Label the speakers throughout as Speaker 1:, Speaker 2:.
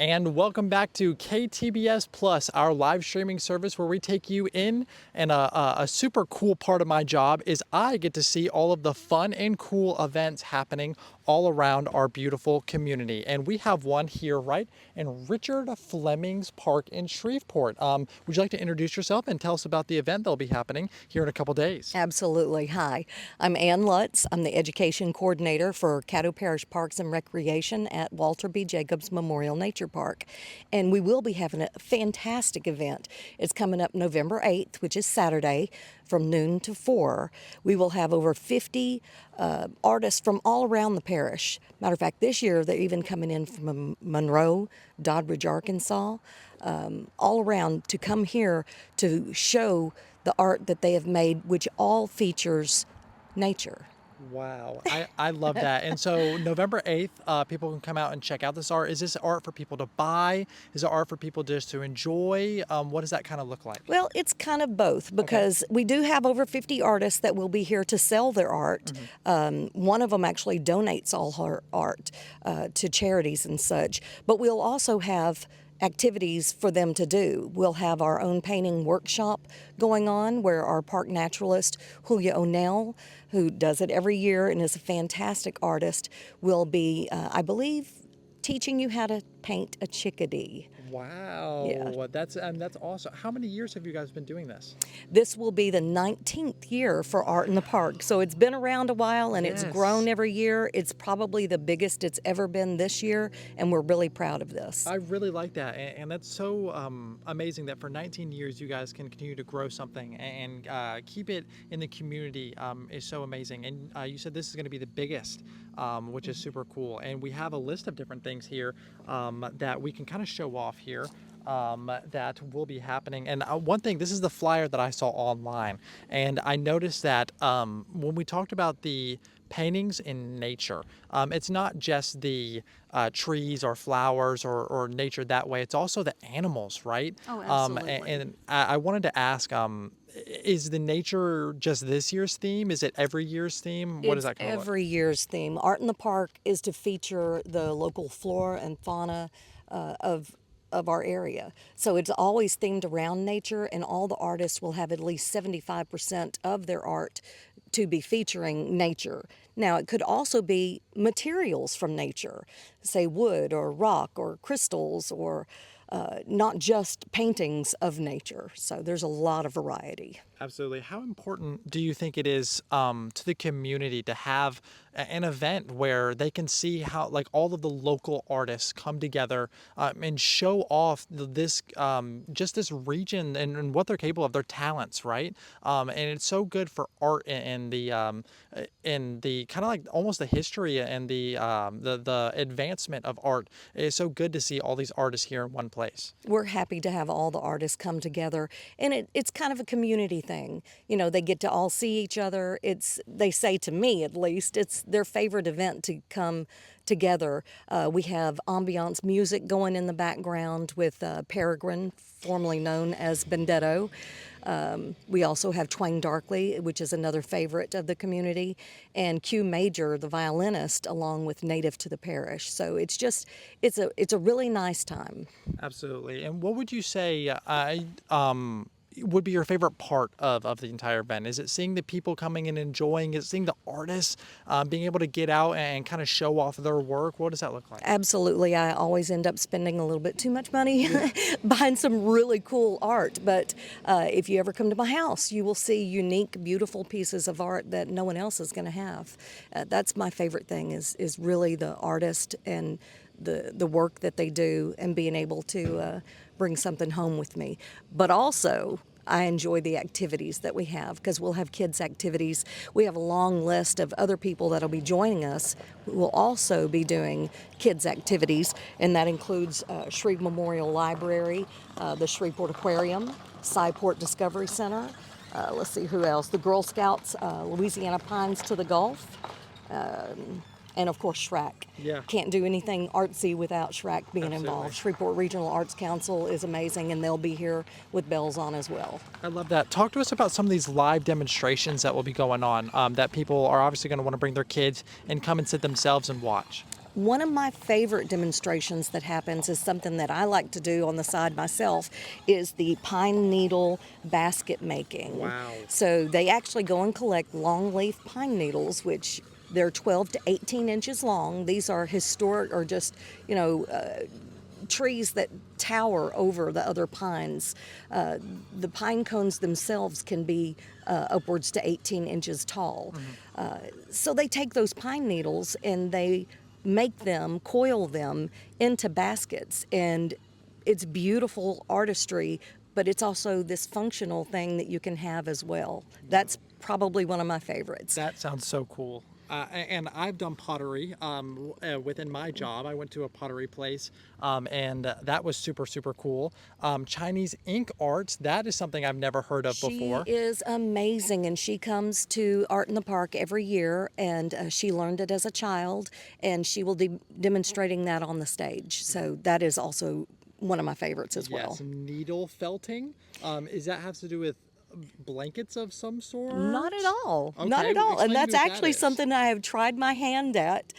Speaker 1: And welcome back to KTBS Plus, our live streaming service where we take you in. And a super cool part of my job is I get to see all of the fun and cool events happening all around our beautiful community. And we have one here right in Richard Fleming's Park in Shreveport. Would you like to introduce yourself and tell us about the event that'll be happening here in a couple days?
Speaker 2: Absolutely. Hi, I'm Ann Lutz. I'm the Education Coordinator for Caddo Parish Parks and Recreation at Walter B. Jacobs Memorial Nature Park. And we will be having a fantastic event. It's coming up November 8th, which is Saturday, from noon to 4. We will have over 50 artists from all around the parish. Matter of fact, this year they're even coming in from Monroe, Doddridge, Arkansas, all around to come here to show the art that they have made, which all features nature.
Speaker 1: Wow, I love that. And so November 8th, people can come out and check out this art. Is this art for people to buy? Is it art for people just to enjoy? What does that kind of look like?
Speaker 2: Well, it's kind of both because we do have over 50 artists that will be here to sell their art. One of them actually donates all her art to charities and such, but we'll also have activities for them to do. We'll have our own painting workshop going on where our park naturalist, Julia O'Neill, who does it every year and is a fantastic artist, will be, I believe, teaching you how to paint a chickadee.
Speaker 1: Wow,
Speaker 2: Yeah.
Speaker 1: that's awesome. How many years have you guys been doing this?
Speaker 2: This will be the 19th year for Art in the Park. So it's been around a while and it's
Speaker 1: Yes.
Speaker 2: grown every year. It's probably the biggest it's ever been this year, and we're really proud of this.
Speaker 1: I really like that, and that's so amazing that for 19 years you guys can continue to grow something and keep it in the community is so amazing. And you said this is going to be the biggest, which is super cool. And we have a list of different things here that we can kind of show off here. That will be happening. And one thing, this is the flyer that I saw online, and I noticed that when we talked about the paintings in nature, it's not just the trees or flowers or nature that way. It's also the animals, right?
Speaker 2: Oh, absolutely.
Speaker 1: And I wanted to ask, is the nature just this year's theme? Is it every year's theme? What
Speaker 2: It's
Speaker 1: does that kind of look?
Speaker 2: every year's theme. Art in the Park is to feature the local flora and fauna of our area. So it's always themed around nature, and all the artists will have at least 75% of their art to be featuring nature. Now, it could also be materials from nature, say wood or rock or crystals, or not just paintings of nature. So there's a lot of variety.
Speaker 1: Absolutely. How important do you think it is to the community to have an event where they can see how, like, all of the local artists come together and show off this just this region and what they're capable of, their talents, right? And it's so good for art and the kind of like almost the history and the advancement of art. It's so good to see all these artists here in one place.
Speaker 2: We're happy to have all the artists come together, and it's kind of a community thing. You know, they get to all see each other. They say, to me at least, it's their favorite event to come together. We have ambiance music going in the background with Peregrine, formerly known as Benedetto. We also have Twain Darkley, which is another favorite of the community, and Q Major, the violinist, along with native to the parish. So it's a really nice time.
Speaker 1: Absolutely. And what would you say would be your favorite part of the entire event? Is it seeing the people coming and enjoying? Is it seeing the artists being able to get out and kind of show off their work? What does that look like?
Speaker 2: Absolutely. I always end up spending a little bit too much money buying some really cool art. But if you ever come to my house, you will see unique, beautiful pieces of art that no one else is going to have. That's my favorite thing is really the artist and the work that they do and being able to bring something home with me. But also, I enjoy the activities that we have because we'll have kids' activities. We have a long list of other people that'll be joining us who will also be doing kids' activities, and that includes Shreve Memorial Library, the Shreveport Aquarium, Cyport Discovery Center. Let's see who else. The Girl Scouts, Louisiana Pines to the Gulf. And of course, Shrek.
Speaker 1: Yeah.
Speaker 2: Can't do anything artsy without Shrek being
Speaker 1: Absolutely.
Speaker 2: involved. Shreveport Regional Arts Council is amazing, and they'll be here with bells on as well.
Speaker 1: I love that. Talk to us about some of these live demonstrations that will be going on that people are obviously going to want to bring their kids and come and sit themselves and watch.
Speaker 2: One of my favorite demonstrations that happens is something that I like to do on the side myself is the pine needle basket making.
Speaker 1: Wow.
Speaker 2: So they actually go and collect longleaf pine needles, which they're 12 to 18 inches long. These are historic or just, trees that tower over the other pines. The pine cones themselves can be upwards to 18 inches tall. So they take those pine needles and they make them, coil them into baskets. And it's beautiful artistry, but it's also this functional thing that you can have as well. That's probably one of my favorites.
Speaker 1: That sounds so cool. And I've done pottery within my job. I went to a pottery place, and that was super, super cool. Chinese ink arts, that is something I've never heard of before.
Speaker 2: She is amazing, and she comes to Art in the Park every year, and she learned it as a child, and she will be demonstrating that on the stage. So that is also one of my favorites as well.
Speaker 1: Yes, needle felting. Is that have to do with blankets of some sort?
Speaker 2: Not at all.
Speaker 1: Okay,
Speaker 2: Not at all.
Speaker 1: explain
Speaker 2: And
Speaker 1: to
Speaker 2: that's
Speaker 1: me what that
Speaker 2: actually
Speaker 1: is.
Speaker 2: something I have tried my hand at.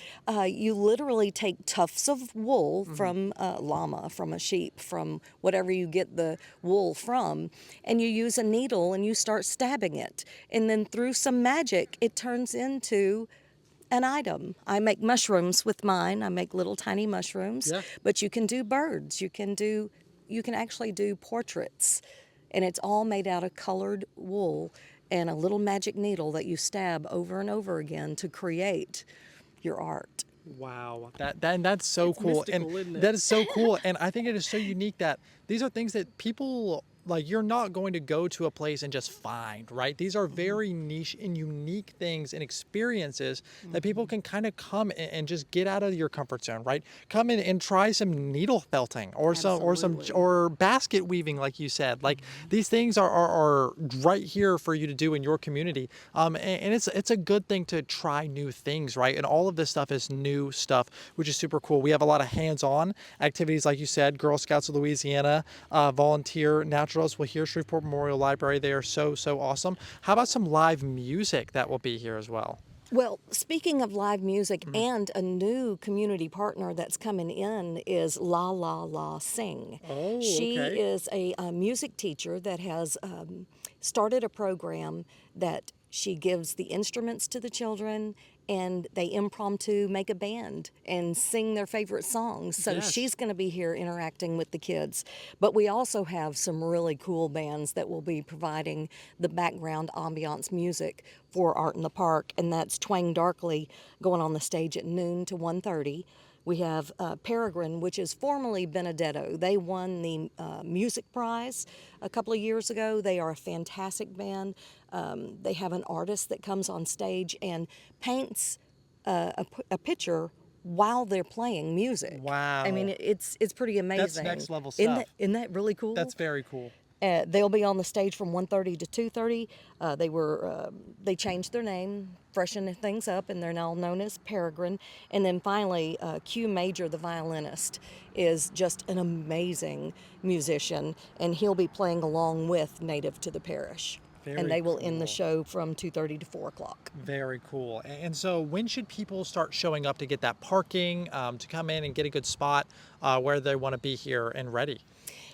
Speaker 2: You literally take tufts of wool
Speaker 1: Mm-hmm.
Speaker 2: from a llama, from a sheep, from whatever you get the wool from, and you use a needle and you start stabbing it. And then through some magic, it turns into an item. I make mushrooms with mine. I make little tiny mushrooms.
Speaker 1: Yeah.
Speaker 2: But you can do birds. You can actually do portraits. And it's all made out of colored wool and a little magic needle that you stab over and over again to create your art.
Speaker 1: Wow, that's so cool,
Speaker 3: mystical,
Speaker 1: and
Speaker 3: isn't it?
Speaker 1: that is so cool, and I think it is so unique that these are things that people like. You're not going to go to a place and just find, right? These are very niche and unique things and experiences that people can kind of come and just get out of your comfort zone, right? Come in and try some needle felting or
Speaker 3: Absolutely.
Speaker 1: or basket weaving, like you said. Like these things are right here for you to do in your community, and it's a good thing to try new things, right? And all of this stuff is new stuff, which is super cool. We have a lot of hands-on activities, like you said, Girl Scouts of Louisiana, volunteer naturalists will here Shreveport Memorial Library. They are so awesome. How about some live music that will be here as well?
Speaker 2: Well, speaking of live music, and a new community partner that's coming in is La La La Sing.
Speaker 1: Oh,
Speaker 2: She
Speaker 1: okay.
Speaker 2: is a music teacher that has started a program that she gives the instruments to the children and they impromptu make a band and sing their favorite songs. So
Speaker 1: Yes.
Speaker 2: she's going to be here interacting with the kids. But we also have some really cool bands that will be providing the background ambiance music for Art in the Park, and that's Twang Darkly going on the stage at noon to 1:30. We have Peregrine, which is formerly Benedetto. They won the music prize a couple of years ago. They are a fantastic band. They have an artist that comes on stage and paints a picture while they're playing music.
Speaker 1: Wow.
Speaker 2: I mean, it's pretty amazing.
Speaker 1: next level
Speaker 2: Isn't
Speaker 1: stuff.
Speaker 2: isn't that really cool?
Speaker 1: That's very cool.
Speaker 2: They'll be on the stage from 1:30 to 2:30. They changed their name, freshened things up, and they're now known as Peregrine. And then finally, Q Major, the violinist, is just an amazing musician, and he'll be playing along with Native to the Parish.
Speaker 1: Very
Speaker 2: And they will end the
Speaker 1: cool.
Speaker 2: show from 2:30 to 4 o'clock.
Speaker 1: Very cool. And so, when should people start showing up to get that parking, to come in and get a good spot where they want to be here and ready?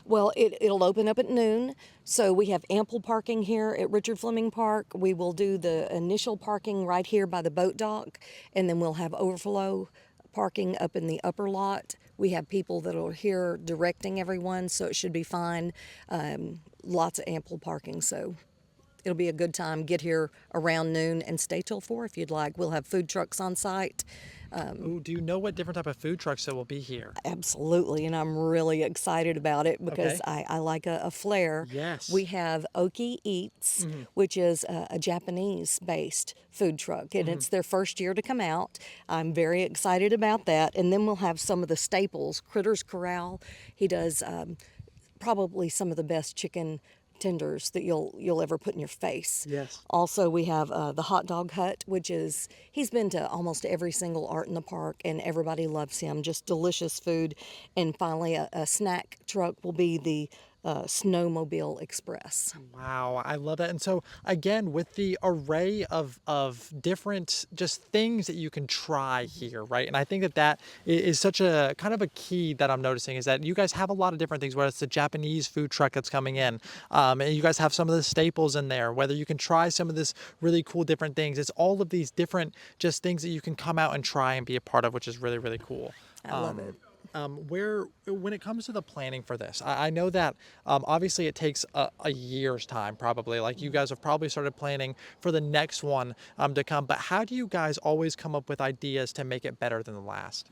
Speaker 2: Well, it'll open up at noon, so we have ample parking here at Richard Fleming Park. We will do the initial parking right here by the boat dock, and then we'll have overflow parking up in the upper lot. We have people that are here directing everyone, so it should be fine. Lots of ample parking, so it'll be a good time. Get here around noon and stay till 4 if you'd like. We'll have food trucks on site.
Speaker 1: Ooh, do you know what different type of food trucks that will be here?
Speaker 2: Absolutely, and I'm really excited about it because
Speaker 1: Okay.
Speaker 2: I like a flair.
Speaker 1: Yes.
Speaker 2: We have Oki Eats, which is a Japanese-based food truck, and it's their first year to come out. I'm very excited about that. And then we'll have some of the staples. Critters Corral, he does probably some of the best chicken tenders that you'll ever put in your face.
Speaker 1: Yes.
Speaker 2: Also, we have the Hot Dog Hut, which is, he's been to almost every single Art in the Park, and everybody loves him. Just delicious food. And finally, a snack truck will be the Snowmobile Express.
Speaker 1: Wow, I love that. And so again, with the array of different just things that you can try here, right? And I think that is such a kind of a key that I'm noticing is that you guys have a lot of different things, whether it's the Japanese food truck that's coming in, and you guys have some of the staples in there, whether you can try some of this really cool different things. It's all of these different just things that you can come out and try and be a part of, which is really, really cool.
Speaker 2: I love it.
Speaker 1: When it comes to the planning for this, I know that obviously it takes a year's time, probably. Like you guys have probably started planning for the next one to come. But how do you guys always come up with ideas to make it better than the last?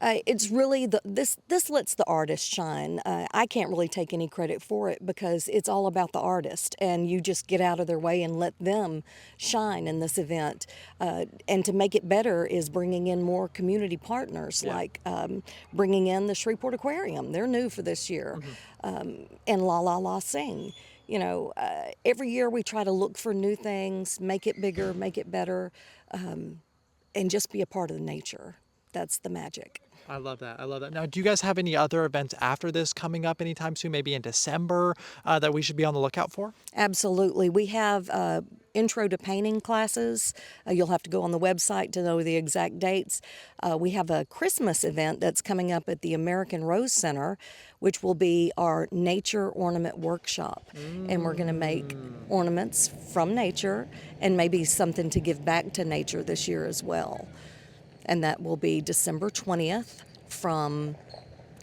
Speaker 2: It's really this lets the artist shine. I can't really take any credit for it because it's all about the artist, and you just get out of their way and let them shine in this event. And to make it better is bringing in more community partners, like bringing in the Shreveport Aquarium. They're new for this year, and La La La Sing. You know, every year we try to look for new things, make it bigger, make it better, and just be a part of the nature. That's the magic.
Speaker 1: I love that. I love that. Now, do you guys have any other events after this coming up anytime soon, maybe in December, that we should be on the lookout for?
Speaker 2: Absolutely. We have intro to painting classes. You'll have to go on the website to know the exact dates. We have a Christmas event that's coming up at the American Rose Center, which will be our nature ornament workshop. And we're going to make ornaments from nature and maybe something to give back to nature this year as well. And that will be December 20th from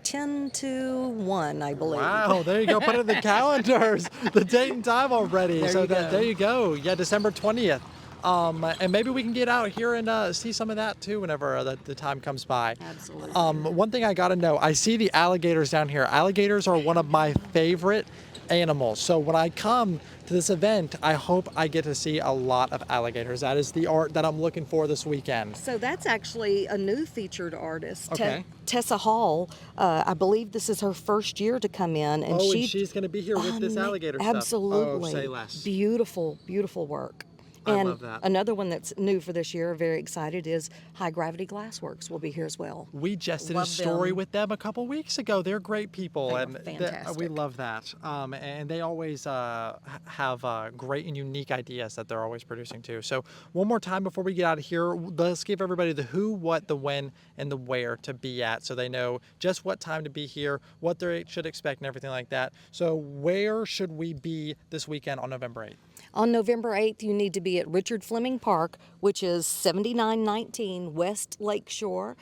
Speaker 2: 10 to 1, I believe.
Speaker 1: Wow, there you go. Put it in the calendars. The date and time already. There you go. Yeah, December 20th. And maybe we can get out here and see some of that too whenever the time comes by.
Speaker 2: Absolutely.
Speaker 1: One thing I got to know, I see the alligators down here. Alligators are one of my favorite animals. So when I come to this event, I hope I get to see a lot of alligators. That is the art that I'm looking for this weekend.
Speaker 2: So that's actually a new featured artist,
Speaker 1: Okay.
Speaker 2: Tessa Hall. I believe this is her first year to come in, and
Speaker 1: And she's going to be here with this alligator stuff.
Speaker 2: absolutely
Speaker 1: Oh, say less.
Speaker 2: beautiful, beautiful work.
Speaker 1: I
Speaker 2: And
Speaker 1: love that.
Speaker 2: another one that's new for this year, very excited, is High Gravity Glassworks will be here as well.
Speaker 1: We just did a
Speaker 2: Love
Speaker 1: story
Speaker 2: them.
Speaker 1: with them a couple weeks ago. They're great people,
Speaker 2: They are
Speaker 1: and we
Speaker 2: fantastic.
Speaker 1: love that. And they always have great and unique ideas that they're always producing too. So one more time before we get out of here, let's give everybody the who, what, the when, and the where to be at, so they know just what time to be here, what they should expect, and everything like that. So where should we be this weekend on November 8th?
Speaker 2: On November 8th, you need to be at Richard Fleming Park, which is 7919 West Lakeshore.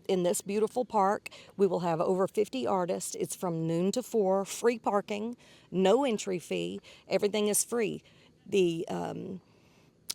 Speaker 2: In this beautiful park, we will have over 50 artists. It's from noon to 4, free parking, no entry fee. Everything is free. The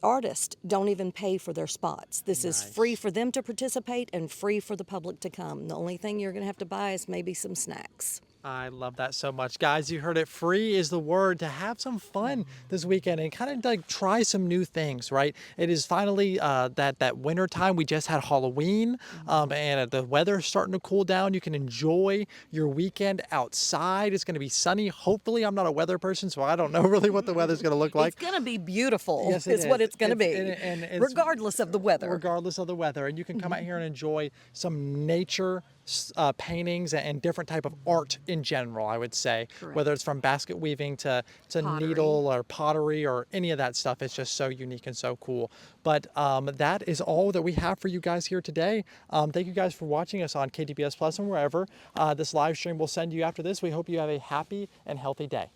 Speaker 2: artists don't even pay for their spots. This is free for them to participate and free for the public to come. The only thing you're going to have to buy is maybe some snacks.
Speaker 1: I love that so much. Guys, you heard it. Free is the word, to have some fun this weekend and kind of like try some new things, right? It is finally that winter time. We just had Halloween, and the weather's starting to cool down. You can enjoy your weekend outside. It's going to be sunny. Hopefully, I'm not a weather person, so I don't know really what the weather's going to look like.
Speaker 2: It's going to be beautiful.
Speaker 1: Yes, it
Speaker 2: is what
Speaker 1: is.
Speaker 2: it's going to be,
Speaker 1: and it's-
Speaker 2: regardless of the weather.
Speaker 1: Regardless of the weather. And you can come out here and enjoy some nature paintings and different type of art in general, I would say.
Speaker 2: Correct.
Speaker 1: Whether it's from basket weaving to
Speaker 2: Pottery.
Speaker 1: needle or pottery or any of that stuff. It's just so unique and so cool. But that is all that we have for you guys here today. Thank you guys for watching us on KTPS Plus and wherever. This live stream will send you after this. We hope you have a happy and healthy day.